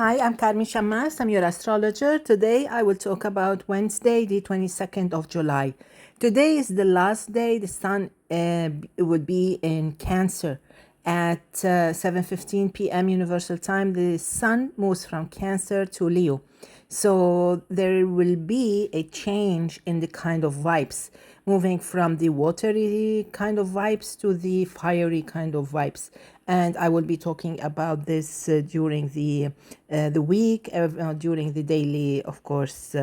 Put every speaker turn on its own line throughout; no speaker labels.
Hi, I'm Carmen Chammas. I'm your astrologer. Today I will talk about Wednesday, the 22nd of July. Today is the last day. The sun would be in Cancer at 7:15 p.m. Universal Time. The sun moves from Cancer to Leo. So there will be a change in the kind of vibes, moving from the watery kind of vibes to the fiery kind of vibes. And I will be talking about this during the week, during the daily, of course,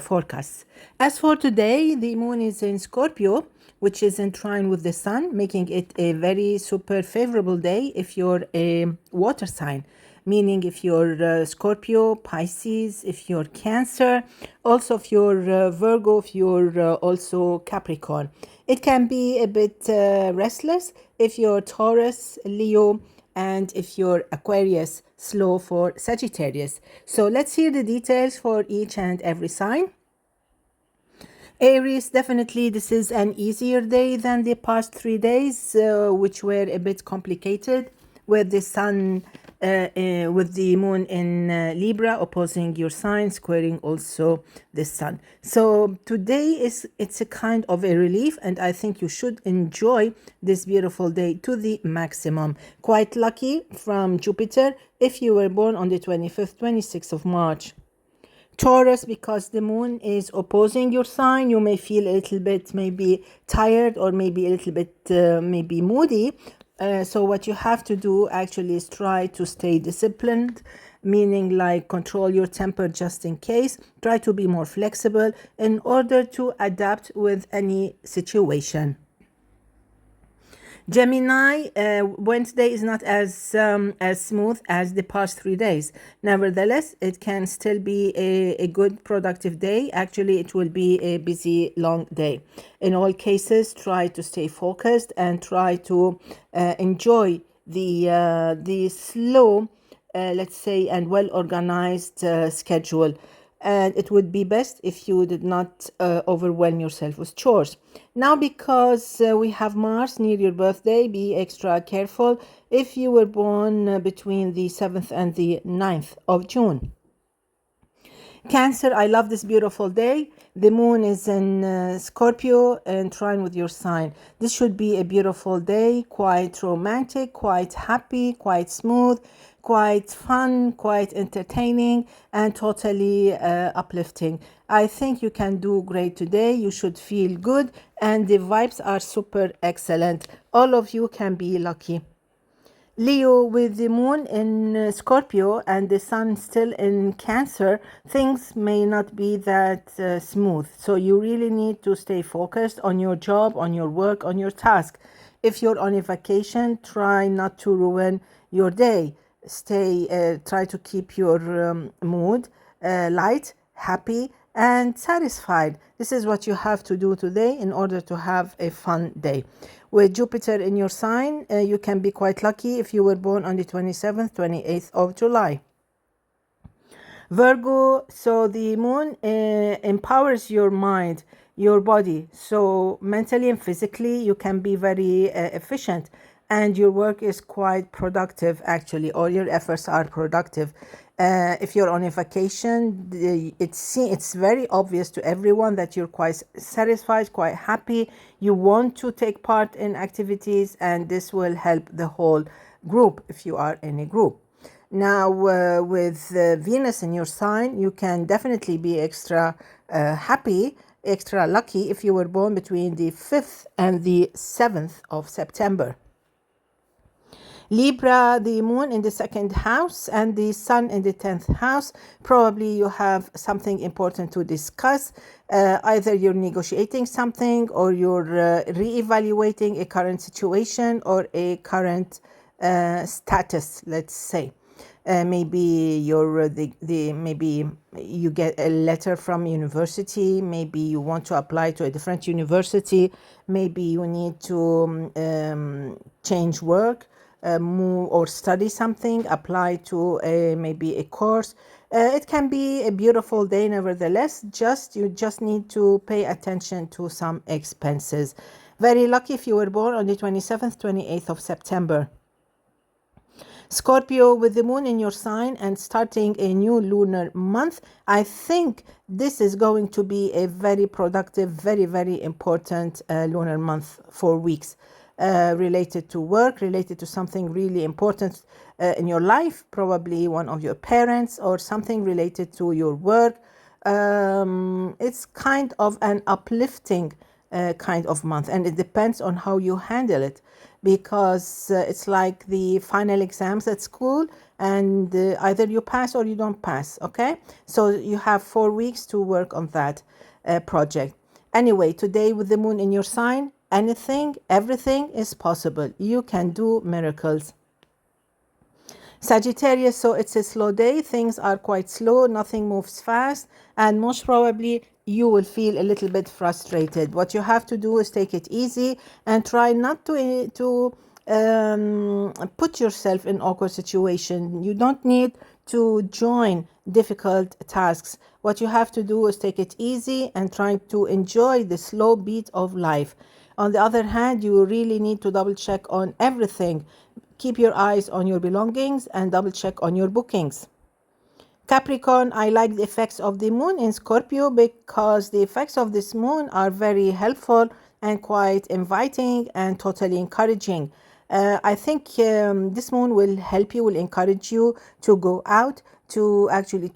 forecasts. As for today, the moon is in Scorpio, which is in trine with the sun, making it a very super favorable day if you're a water sign. Meaning if you're Scorpio, Pisces, if you're Cancer, also if you're Virgo, if you're also Capricorn. It can be a bit restless if you're Taurus, Leo, and if you're Aquarius, slow for Sagittarius. So let's hear the details for each and every sign. Aries, definitely this is an easier day than the past 3 days, which were a bit complicated with the sun, with the moon in Libra opposing your sign, squaring also the sun. So today it's a kind of a relief, and I think you should enjoy this beautiful day to the maximum. Quite lucky from Jupiter if you were born on the 25th, 26th of March. Taurus, because the moon is opposing your sign, you may feel a little bit maybe tired or maybe a little bit maybe moody. So what you have to do actually is try to stay disciplined, meaning like control your temper just in case. Try to be more flexible in order to adapt with any situation. Gemini, Wednesday is not as smooth as the past 3 days. Nevertheless, it can still be a good productive day. Actually, it will be a busy, long day. In all cases, try to stay focused and try to enjoy the slow, let's say, and well-organized schedule. And it would be best if you did not overwhelm yourself with chores. Now, because we have Mars near your birthday, be extra careful if you were born between the 7th and the 9th of June. Cancer, I love this beautiful day. The moon is in Scorpio and trine with your sign. This should be a beautiful day, quite romantic, quite happy, quite smooth, quite fun, quite entertaining, and totally uplifting. I think you can do great today. You should feel good, and the vibes are super excellent. All of you can be lucky. Leo, with the moon in Scorpio and the sun still in Cancer, things may not be that smooth. So you really need to stay focused on your job, on your work, on your task. If you're on a vacation, try not to ruin your day. Try to keep your mood light, happy, and satisfied. This is what you have to do today in order to have a fun day. With Jupiter in your sign, you can be quite lucky if you were born on the 27th, 28th of July. Virgo, so the moon empowers your mind, your body. So mentally and physically, you can be very efficient. And your work is quite productive, actually. All your efforts are productive. If you're on a vacation, it's very obvious to everyone that you're quite satisfied, quite happy. You want to take part in activities, and this will help the whole group if you are in a group. Now, with Venus in your sign, you can definitely be extra happy, extra lucky if you were born between the 5th and the 7th of September. Libra, the moon in the 2nd house and the sun in the 10th house. Probably you have something important to discuss. Either you're negotiating something, or you're re-evaluating a current situation or a current status, let's say. Maybe maybe you get a letter from university. Maybe you want to apply to a different university. Maybe you need to change work. Move or study something, apply to maybe a course. It can be a beautiful day nevertheless. You just need to pay attention to some expenses. Very lucky if you were born on the 27th, 28th of September. Scorpio, with the moon in your sign and starting a new lunar month, I think this is going to be a very productive, very, very important lunar month for weeks. Related to work, related to something really important in your life, probably one of your parents or something related to your work. It's kind of an uplifting kind of month, and it depends on how you handle it, because it's like the final exams at school, and either you pass or you don't pass. Okay, so you have 4 weeks to work on that project. Anyway, today with the moon in your sign, anything, everything is possible. You can do miracles. Sagittarius, so it's a slow day. Things are quite slow. Nothing moves fast. And most probably you will feel a little bit frustrated. What you have to do is take it easy and try not to put yourself in awkward situation. You don't need to join difficult tasks. What you have to do is take it easy and try to enjoy the slow beat of life. On the other hand, you really need to double check on everything. Keep your eyes on your belongings and double check on your bookings. Capricorn, I like the effects of the moon in Scorpio because the effects of this moon are very helpful and quite inviting and totally encouraging. I think this moon will help you, will encourage you to go out, to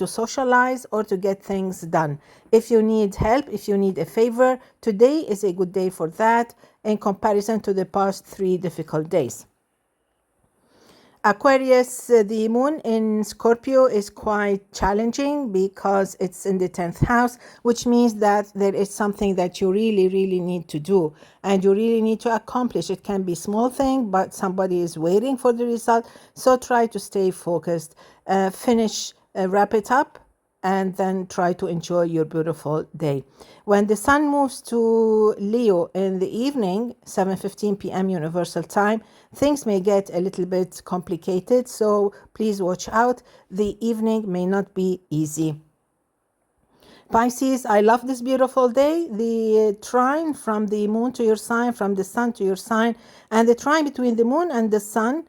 socialize or to get things done. If you need help, if you need a favor, today is a good day for that in comparison to the past 3 difficult days. Aquarius, the moon in Scorpio is quite challenging because it's in the 10th house, which means that there is something that you really, really need to do and you really need to accomplish. It can be small thing, but somebody is waiting for the result. So try to stay focused, wrap it up, and then try to enjoy your beautiful day. When the sun moves to Leo in the evening, 7:15 p.m. Universal Time, things may get a little bit complicated, so please watch out. The evening may not be easy. Pisces, I love this beautiful day. The trine from the moon to your sign, from the sun to your sign, and the trine between the moon and the sun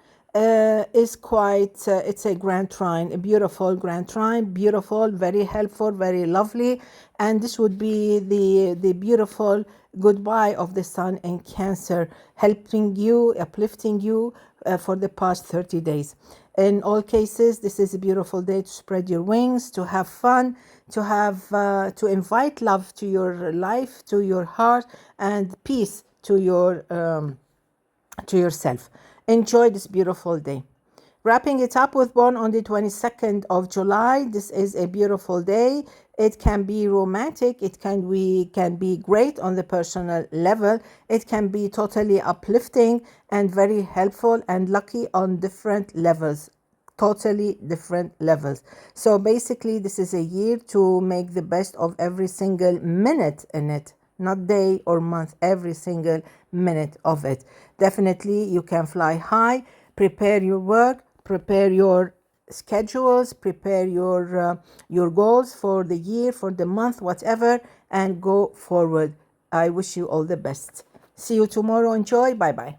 is quite, it's a grand trine, a beautiful grand trine, beautiful, very helpful, very lovely. And this would be the beautiful goodbye of the sun in Cancer, helping you, uplifting you for the past 30 days. In all cases, this is a beautiful day to spread your wings, to have fun, to invite love to your life, to your heart, and peace to yourself. Enjoy this beautiful day. Wrapping it up with Born on the 22nd of July. This is a beautiful day. It can be romantic. It can be great on the personal level. It can be totally uplifting and very helpful and lucky on different levels. Totally different levels. So basically, this is a year to make the best of every single minute in it. Not day or month, every single minute of it. Definitely you can fly high, prepare your work, prepare your schedules, prepare your goals for the year, for the month, whatever, and go forward. I wish you all the best. See you tomorrow. Enjoy. Bye-bye.